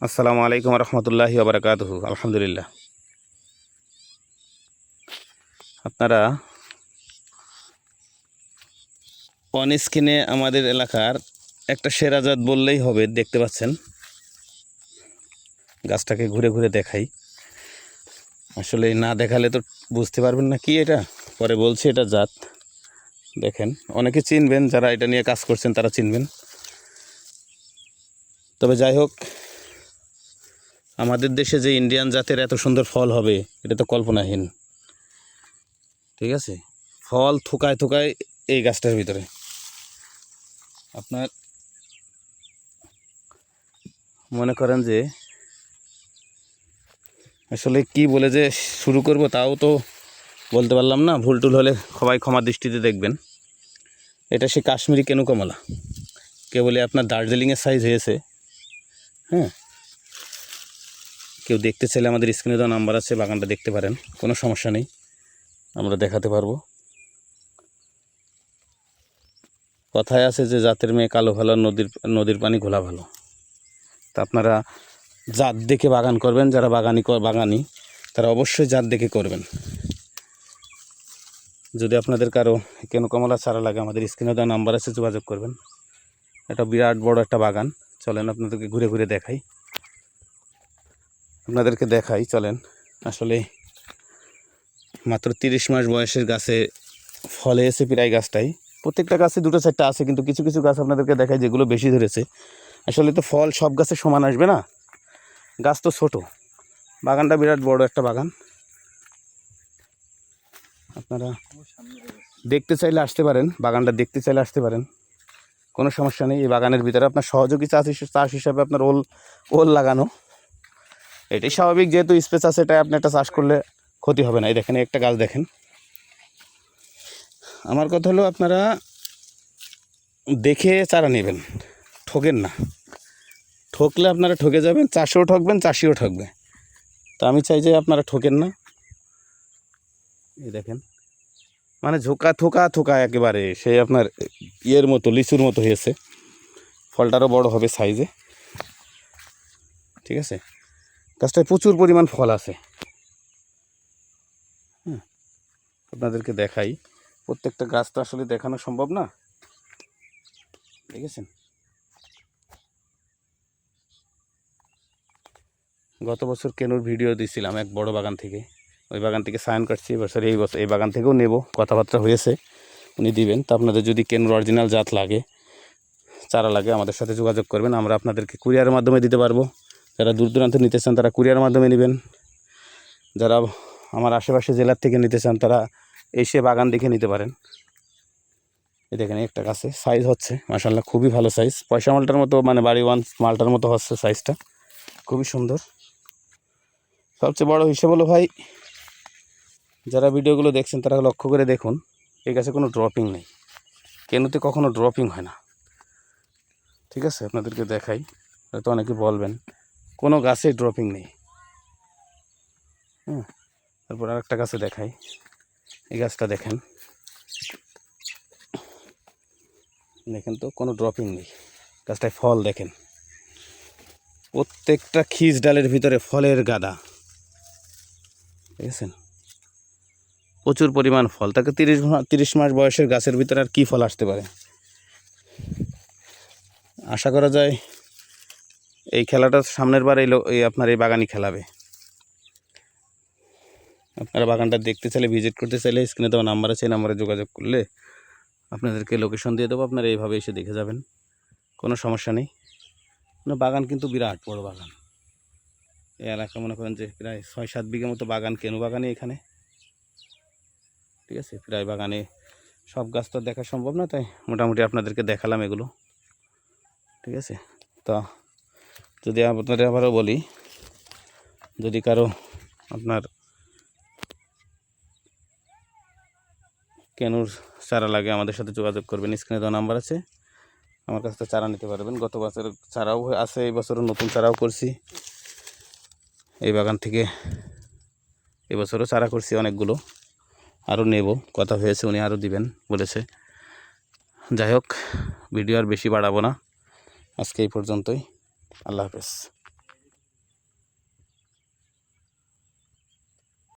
আসসালামু আলাইকুম রহমতুল্লাহি ওয়া বারাকাতুহু। আলহামদুলিল্লাহ। আপনারা অন স্ক্রিনে আমাদের এলাকার একটা সেরা জাত বললেই হবে। দেখতে পাচ্ছেন, গাছটাকে ঘুরে ঘুরে দেখাই। আসলে না দেখালে তো বুঝতে পারবেন না কি এটা। পরে বলছি এটা জাত। দেখেন, অনেকে চিনবেন, যারা এটা নিয়ে কাজ করছেন তারা চিনবেন। তবে যাই হোক, আমাদের দেশে যে ইন্ডিয়ান জাতের এত সুন্দর ফল হবে এটা তো কল্পনাহীন। ঠিক আছে, ফল থোকায় থোকায় এই গাছটার ভিতরে। আপনার মনে করেন যে আসলে কি বলে যে শুরু করব তাও তো বলতে পারলাম না। ভুল টুল হলে সবাই ক্ষমা দৃষ্টিতে দেখবেন। এটা সে কাশ্মীরি কেনু কমলা, কে বলে আপনার দার্জিলিংয়ের সাইজ হয়েছে। হ্যাঁ, কেউ দেখতে চাইলে আমাদের স্ক্রিনে দেওয়া নাম্বার আছে, বাগানটা দেখতে পারেন, কোনো সমস্যা নেই, আমরা দেখাতে পারবো। কথায় আছে যে জাতের মেয়ে কালো ভালো, নদীর পানি ঘোলা ভালো। তা আপনারা জাত দেখে বাগান করবেন। যারা বাগানি তারা অবশ্যই জাত দেখে করবেন। যদি আপনাদের কারো কেনু কমলা চারা লাগে, আমাদের স্ক্রিনে দেওয়া নাম্বার আছে, যোগাযোগ করবেন। এটা বিরাট বড় একটা বাগান। চলেন আপনাদেরকে ঘুরে ঘুরে দেখাই। চলেন। আসলে মাত্র 30 মাস বয়সের গাছে ফলে এসে প্রায় গাছটাই। প্রত্যেকটা গাছে দুটো চারটা আছে, কিন্তু কিছু কিছু গাছ আপনাদেরকে দেখাই যেগুলো বেশি ধরেছে। আসলে তো ফল সব গাছে সমান আসবে না, গাছ তো ছোট। বাগানটা বিরাট বড় একটা বাগান। আপনারা দেখতে চাইলে আসতে পারেন, বাগানটা দেখতে চাইলে আসতে পারেন, কোনো সমস্যা নেই। এই বাগানের ভিতরে আপনার সহযোগী চাষ হিসাবে আপনার ওল লাগানো, এটাই স্বাভাবিক। যেহেতু স্পেস আছে, এটাই আপনি একটা চাষ করলে ক্ষতি হবে না। এই দেখেন, একটা গাছ দেখেন। আমার কথা হলো, আপনারা দেখে চারা নেবেন, ঠকেন না। ঠকলে আপনারা ঠকে যাবেন, চাষেও ঠকবেন, চাষিও ঠকবে। তা আমি চাই যে আপনারা ঠকেন না। এই দেখেন, মানে থোকা একেবারে সেই আপনার ইয়ের মতো, লিচুর মতো হয়েছে। ফলটারও বড় হবে সাইজে। ঠিক আছে, গাছটায় প্রচুর পরিমাণ ফল আছে। হ্যাঁ, আপনাদেরকে দেখাই। প্রত্যেকটা গাছ তো আসলে দেখানো সম্ভব না। দেখেছেন, গত বছর কেনুর ভিডিও দিয়েছিলাম এক বড় বাগান থেকে। ওই বাগান থেকে সায়ন কাটছি। বছর এই বাগান থেকেও নেব, কথাবার্তা হয়েছে, উনি দিবেন। তো আপনাদের যদি কেনুর অরিজিনাল জাত লাগে, চারা লাগে, আমাদের সাথে যোগাযোগ করবেন। আমরা আপনাদেরকে কুরিয়ারের মাধ্যমে দিতে পারবো। যারা দূর দূরান্তে নিতে চান তারা কুরিয়ারের মাধ্যমে নেবেন। যারা আমার আশেপাশে জেলার থেকে নিতে চান তারা এসে বাগান দেখে নিতে পারেন। এই দেখেন, একটা গাছে সাইজ হচ্ছে মাশাআল্লাহ, খুবই ভালো সাইজ। পয়সা মালটার মতো, মানে বাড়ি ওয়ান মালটার মতো হচ্ছে সাইজটা, খুবই সুন্দর। সবচেয়ে বড় হিসেবে হলো ভাই, যারা ভিডিওগুলো দেখছেন তারা লক্ষ্য করে দেখুন, এই গাছে কোনো ড্রপিং নেই। কেনুতে কখনো ড্রপিং হয় না। ঠিক আছে, আপনাদেরকে দেখাই। হয়তো অনেকে বলবেন কোনো গাছে ড্রপিং নেই। হ্যাঁ, তারপর আরেকটা গাছে দেখাই। এই গাছটা দেখেন, দেখেন তো কোনো ড্রপিং নেই। গাছটায় ফল দেখেন, প্রত্যেকটা খিজ ডালের ভিতরে ফলের গাদা। দেখেছেন, প্রচুর পরিমাণ ফল। তাকে 30 মাস বয়সের গাছের ভিতরে আর কি ফল আসতে পারে। আশা করা যায় এই খেলাটা সামনের বার এই আপনার এই বাগানই খেলাবে। আপনারা বাগানটা দেখতে চাইলে, ভিজিট করতে চাইলে স্ক্রিনে দেওয়া নাম্বার আছে, এই নাম্বারে যোগাযোগ করলে আপনাদেরকে লোকেশন দিয়ে দেবো। আপনারা এইভাবে এসে দেখে যাবেন, কোনো সমস্যা নেই। বাগান কিন্তু বিরাট বড় বাগান। এই এলাকা মনে করেন যে প্রায় 6-7 বিঘা মতো বাগান, কেনু বাগানে এখানে। ঠিক আছে, প্রায় বাগানে সব গাছ তো দেখা সম্ভব না, তাই মোটামুটি আপনাদেরকে দেখালাম এগুলো। ঠিক আছে, তো যদি আপনাদের আবারও বলি, যদি কারো আপনার কেনুর চারা লাগে, আমাদের সাথে যোগাযোগ করবেন। স্ক্রিনে দেওয়া নাম্বার আছে, আমার কাছ থেকে চারা নিতে পারবেন। গত বছর চারাও আছে, এই বছরও নতুন চারাও করছি এই বাগান থেকে। এবছরও চারা করছি অনেকগুলো, আরও নেব, কথা হয়েছে, উনি আরও দিবেন বলেছে। যাই হোক, ভিডিও আর বেশি বাড়াবো না, আজকে এই পর্যন্তই। আল্লাহ হাফেজ।